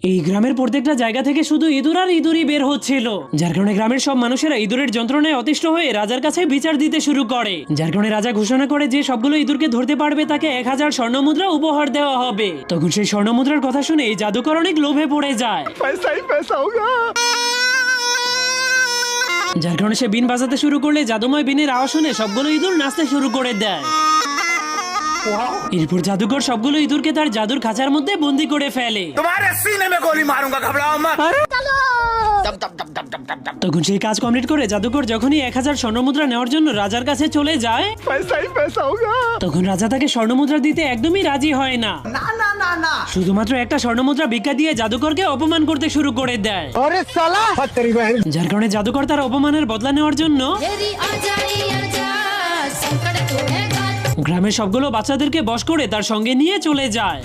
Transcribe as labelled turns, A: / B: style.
A: এই গ্রামের প্রত্যেকটা জায়গা থেকে শুধু ইঁদুর আর ইঁদুরই বের হচ্ছিল, যার কারণে গ্রামের সব মানুষেরা ইঁদুরের যন্ত্রণায় অতিষ্ঠ হয়ে রাজার কাছে বিচার দিতে শুরু করে। যার কারণে রাজা ঘোষণা করে যে সবগুলো ইঁদুরকে ধরতে পারবে তাকে 1000 স্বর্ণমুদ্রা উপহার দেওয়া হবে। তখন সেই স্বর্ণমুদ্রার কথা শুনে এই জাদুকর অনেক লোভে পড়ে যায়, যার কারণে সে বিন বাজাতে শুরু করলে জাদুময় বিনের আওয়াজ শুনে সবগুলো ইঁদুর নাচতে শুরু করে দেয়। এরপর জাদুকর সবগুলো ইঁদুরকে তার জাদুর খাঁচার মধ্যে বন্দি করে ফেলে। তখন সেই কাজ কমপ্লিট করে জাদুকর যখনই 1000 স্বর্ণমুদ্রা নেওয়ার জন্য রাজার কাছে চলে যায়, তখন রাজা তাকে স্বর্ণমুদ্রা দিতে একদমই রাজি হয় না। শুধুমাত্র একটা স্বর্ণমুদ্রা ভিক্ষা দিয়ে জাদুকরকে অপমান করতে শুরু করে দেয়। যার কারণে জাদুকর তার অপমানের বদলা নেওয়ার জন্য গ্রামের সবগুলো বাচ্চাদেরকে বশ করে তার সঙ্গে নিয়ে চলে যায়।